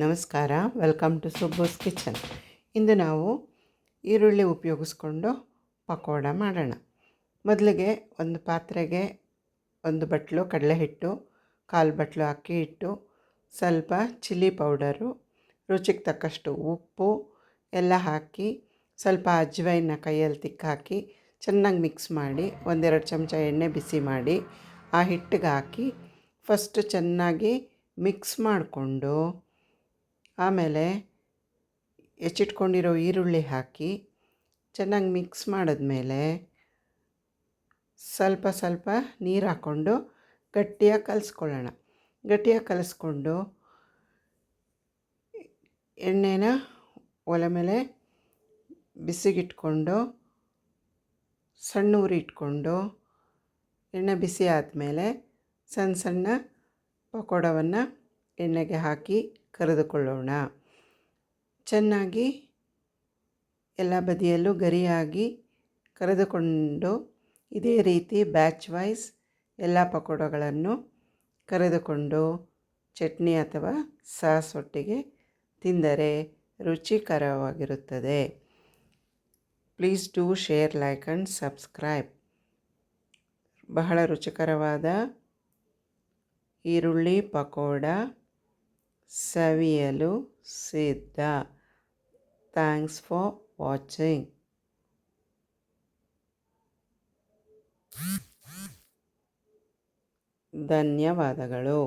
ನಮಸ್ಕಾರ, welcome to ಸುಬ್ಬೂಸ್ kitchen. ಇಂದು ನಾವು ಈರುಳ್ಳಿ ಉಪಯೋಗಿಸ್ಕೊಂಡು ಪಕೋಡ ಮಾಡೋಣ. ಮೊದಲಿಗೆ ಒಂದು ಪಾತ್ರೆಗೆ 1 ಬಟ್ಲು ಕಡಲೆ ಹಿಟ್ಟು, 1/4 ಬಟ್ಲು ಅಕ್ಕಿ ಹಿಟ್ಟು, ಸ್ವಲ್ಪ ಚಿಲ್ಲಿ ಪೌಡರು, ರುಚಿಗೆ ತಕ್ಕಷ್ಟು ಉಪ್ಪು ಎಲ್ಲ ಹಾಕಿ ಸ್ವಲ್ಪ ಅಜ್ವೈನ ಕೈಯಲ್ಲಿ ತಿಕ್ಕಾಕಿ ಚೆನ್ನಾಗಿ ಮಿಕ್ಸ್ ಮಾಡಿ 1-2 ಚಮಚ ಎಣ್ಣೆ ಬಿಸಿ ಮಾಡಿ ಆ ಹಿಟ್ಟಿಗೆ ಹಾಕಿ ಫಸ್ಟು ಚೆನ್ನಾಗಿ ಮಿಕ್ಸ್ ಮಾಡಿಕೊಂಡು ಆಮೇಲೆ ಹೆಚ್ಚಿಟ್ಕೊಂಡಿರೋ ಈರುಳ್ಳಿ ಹಾಕಿ ಚೆನ್ನಾಗಿ ಮಿಕ್ಸ್ ಮಾಡಿದ್ಮೇಲೆ ಸ್ವಲ್ಪ ಸ್ವಲ್ಪ ನೀರು ಹಾಕ್ಕೊಂಡು ಗಟ್ಟಿಯಾಗಿ ಕಲಿಸ್ಕೊಳ್ಳೋಣ. ಗಟ್ಟಿಯಾಗಿ ಕಲಿಸ್ಕೊಂಡು ಎಣ್ಣೆನ ಒಲೆ ಮೇಲೆ ಬಿಸಿಗಿಟ್ಕೊಂಡು ಸಣ್ಣ ಉರಿ ಇಟ್ಕೊಂಡು ಎಣ್ಣೆ ಬಿಸಿ ಆದಮೇಲೆ ಸಣ್ಣ ಸಣ್ಣ ಪಕೋಡವನ್ನು ಎಣ್ಣೆಗೆ ಹಾಕಿ ಕರಿದುಕೊಳ್ಳೋಣ. ಚೆನ್ನಾಗಿ ಎಲ್ಲ ಬದಿಯಲ್ಲೂ ಗರಿಯಾಗಿ ಕರೆದುಕೊಂಡು ಇದೇ ರೀತಿ ಬ್ಯಾಚ್ ವೈಸ್ ಎಲ್ಲ ಪಕೋಡಗಳನ್ನು ಕರೆದುಕೊಂಡು ಚಟ್ನಿ ಅಥವಾ ಸಾಸ್ ಒಟ್ಟಿಗೆ ತಿಂದರೆ ರುಚಿಕರವಾಗಿರುತ್ತದೆ. Please do share, like and subscribe. ಬಹಳ ರುಚಿಕರವಾದ ಈರುಳ್ಳಿ ಪಕೋಡ ಸವಿಯಲು ಸಿದ್ಧ. Thanks for watching. ಧನ್ಯವಾದಗಳು.